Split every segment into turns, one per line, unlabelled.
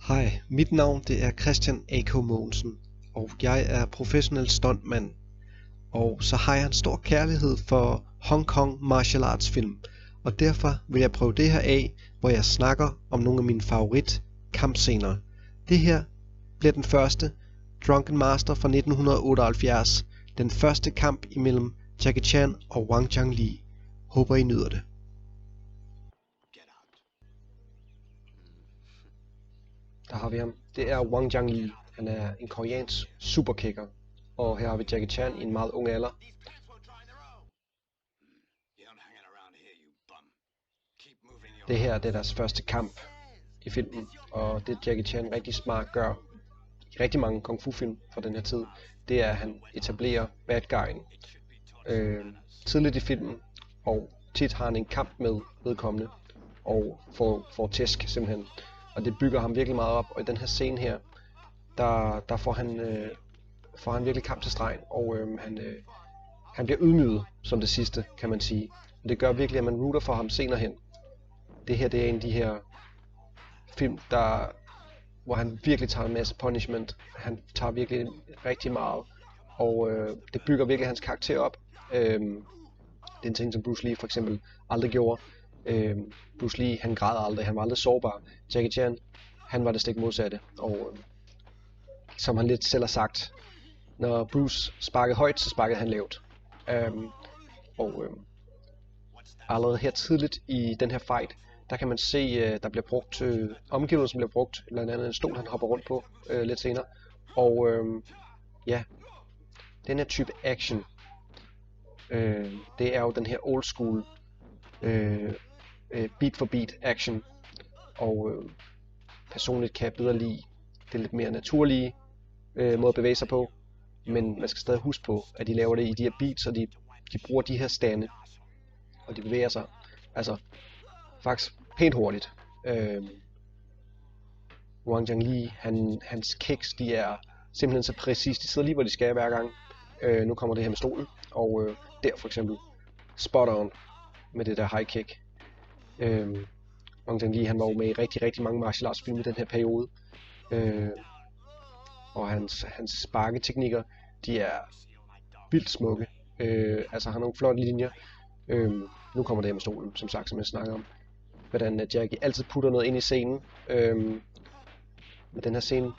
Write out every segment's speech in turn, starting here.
Hej, mit navn det er Christian A.K. Mogensen, og jeg er professionel stuntmand. Og så har jeg en stor kærlighed for Hong Kong martial arts film, og derfor vil jeg prøve det her af, hvor jeg snakker om nogle af mine favorit kampscener. Det her bliver den første, Drunken Master fra 1978, den første kamp imellem Jackie Chan og Wang Zhangli. Håber I nyder det. Der har vi ham. Det er Wang Zhangli. Han er en koreansk superkicker. Og her har vi Jackie Chan i en meget ung alder. Det her det er deres første kamp i filmen. Og det Jackie Chan rigtig smart gør i rigtig mange kung fu film fra den her tid, det er at han etablerer bad guyen tidligt i filmen. Og tit har han en kamp med vedkommende og får tæsk simpelthen. Og det bygger ham virkelig meget op, og i den her scene her, der får han virkelig kamp til stregen, og han bliver ydmyget som det sidste, kan man sige. Og det gør virkelig, at man rooter for ham senere hen. Det her det er en af de her film, hvor han virkelig tager en masse punishment. Han tager virkelig rigtig meget, og det bygger virkelig hans karakter op. Det er en ting, som Bruce Lee for eksempel aldrig gjorde. Bruce Lee, han græd aldrig, han var aldrig sårbar. Jackie Chan, han var det stik modsatte, og som han lidt selv har sagt, når Bruce sparkede højt, så sparkede han lavt. Allerede her tidligt i den her fight, der kan man se, der bliver brugt omgivelser, som bliver brugt, blandt andet en stol, han hopper rundt på lidt senere. Og ja, den her type action, det er jo den her old school beat for beat action, og personligt kan jeg bedre lide det lidt mere naturlige måde at bevæge sig på, men man skal stadig huske på, at de laver det i de her beats, og de bruger de her stande, og de bevæger sig altså faktisk pænt hurtigt. Wang Zhangli, hans kicks, de er simpelthen så præcis, de sidder lige hvor de skal hver gang. Nu kommer det her med stolen, og der for eksempel spot on med det der high kick. Wang Zhangli, han var jo med i rigtig mange martial arts film i den her periode, og hans sparketeknikker, de er vildt smukke. Altså han har nogle flotte linjer. Nu kommer det her med stolen, som sagt, som jeg snakker om, hvordan Jackie altid putter noget ind i scenen. Med den her scene,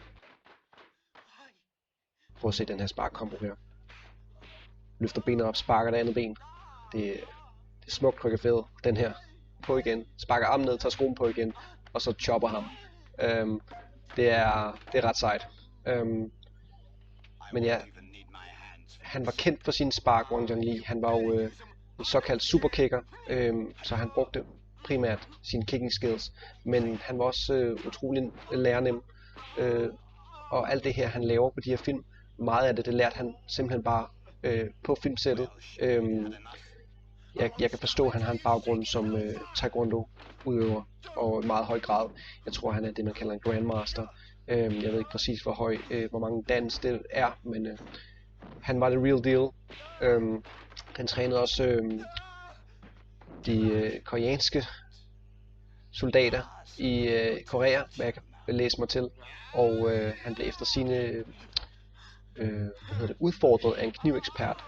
prøv at se den her sparkkombo her. Løfter benet op, sparker det andet ben. Det er smukt koreograferet. Den her på igen, sparker armen ned, tager skoen på igen, og så chopper ham. Det er ret sejt. Men ja, han var kendt for sin spark, Wang Zhangli. Han var jo en såkaldt superkicker, så han brugte primært sine kicking skills, men han var også utrolig lærernem. Og alt det her, han laver på de her film, meget af det lærte han simpelthen bare på filmsættet. Jeg kan forstå, at han har en baggrund som taekwondo-udøver, og i meget høj grad. Jeg tror, han er det, man kalder en grandmaster. Jeg ved ikke præcis, hvor mange dans det er, men han var the real deal. Han trænede også de koreanske soldater i Korea, hvad jeg kan læse mig til. Og han blev efter sine udfordret af en knivekspert,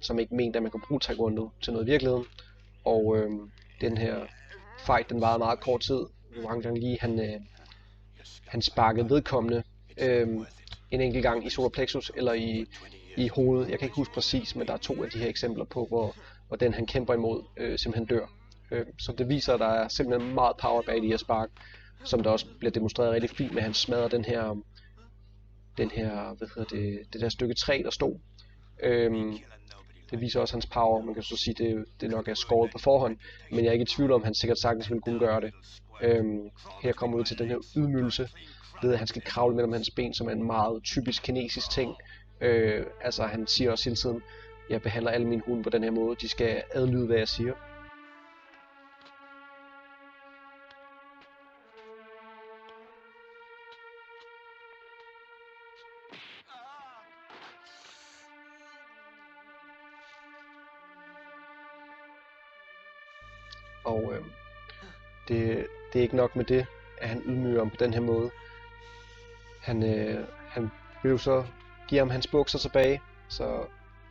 som ikke mente, at man kunne bruge taekwondo til noget i virkeligheden. Og den her fight, den varede meget kort tid. Wang Zhangli, han sparkede vedkommende en enkelt gang i solar plexus eller i hovedet. Jeg kan ikke huske præcis, men der er 2 af de her eksempler på, hvor den han kæmper imod simpelthen dør. Så det viser, at der er simpelthen meget power bag de her spark, som der også bliver demonstreret rigtig fint med, at han smadrer den her det der stykke træ, der stod. Det viser også hans power. Man kan så sige, det nok er skåret på forhånd, men jeg er ikke i tvivl om, han sikkert sagtens ville kunne gøre det. Her kommer vi til den her ydmygelse, ved at han skal kravle mellem hans ben, som er en meget typisk kinesisk ting. Altså han siger også hele tiden, jeg behandler alle mine hunde på den her måde, de skal adlyde, hvad jeg siger. Og det er ikke nok med det, at han ydmyger ham på den her måde. Han vil jo så give ham hans bukser tilbage, så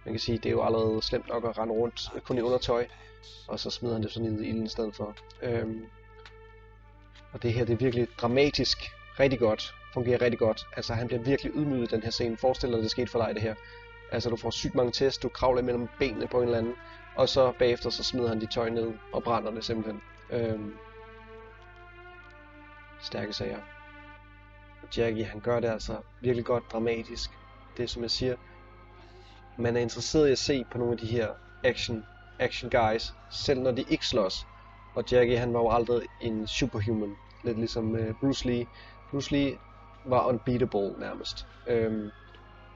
man kan sige, det er jo allerede slemt nok at rende rundt kun i undertøj, og så smider han det sådan ned i ilden i stedet for. Og det her, det er virkelig dramatisk, rigtig godt, fungerer rigtig godt. Altså han bliver virkelig ydmyget i den her scene. Forestil dig, at det skete for dig det her. Altså du får sygt mange test, du kravler mellem benene på en eller anden, og så bagefter så smider han dit tøj ned og brænder det simpelthen. Stærke sager. Jackie, han gør det altså virkelig godt dramatisk. Det er som jeg siger, man er interesseret i at se på nogle af de her action guys, selv når de ikke slås. Og Jackie, han var jo aldrig en superhuman, lidt ligesom Bruce Lee. Bruce Lee var unbeatable nærmest.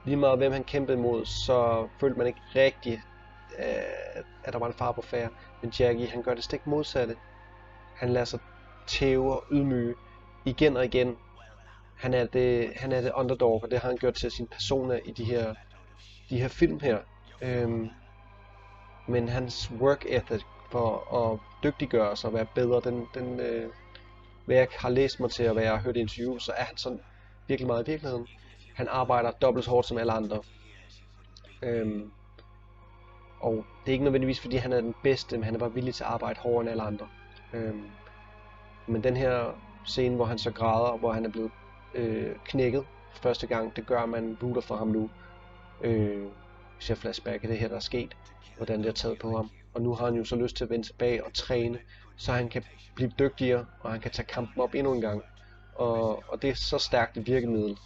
Lige meget hvem han kæmpede imod, så følte man ikke rigtigt, at der var en fare på færde. Men Jackie, han gør det stik modsatte. Han lader sig tæve og ydmyge igen og igen. Han er det underdog, og det har han gjort til sin persona i de her film her. Men hans work ethic for at dygtiggøre sig og være bedre, hvad jeg har læst mig til, og hvad jeg har hørt i interview, så er han sådan virkelig meget i virkeligheden. Han arbejder dobbelt så hårdt som alle andre. Og det er ikke nødvendigvis fordi han er den bedste, men han er bare villig til at arbejde hårdere end alle andre. Men den her scene, hvor han så græder, hvor han er blevet knækket første gang, det gør, at man rooter for ham nu. Hvis jeg flashback af det her, der er sket, hvordan det er taget på ham. Og nu har han jo så lyst til at vende tilbage og træne, så han kan blive dygtigere, og han kan tage kampen op endnu en gang. Og det er så stærkt et virkemiddel.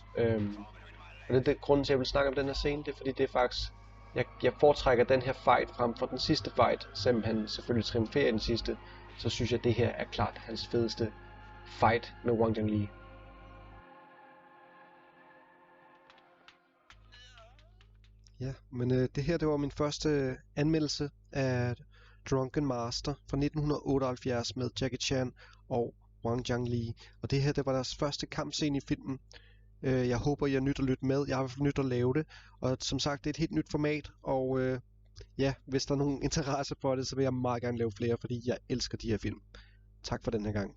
Og det er grunden til, at jeg vil snakke om den her scene, det er fordi det er faktisk, jeg foretrækker den her fight frem for den sidste fight, selvom han selvfølgelig triumferer i den sidste, så synes jeg, at det her er klart hans fedeste fight med Wang Jiangli. Ja, men det her, det var min første anmeldelse af Drunken Master fra 1978 med Jackie Chan og Wang Jiangli. Og det her, det var deres første kampscene i filmen. Jeg håber, I har nyt at lytte med. Jeg har i hvert fald nyt at lave det. Og som sagt, det er et helt nyt format. Og ja, hvis der er nogen interesse for det, så vil jeg meget gerne lave flere, fordi jeg elsker de her film. Tak for den her gang.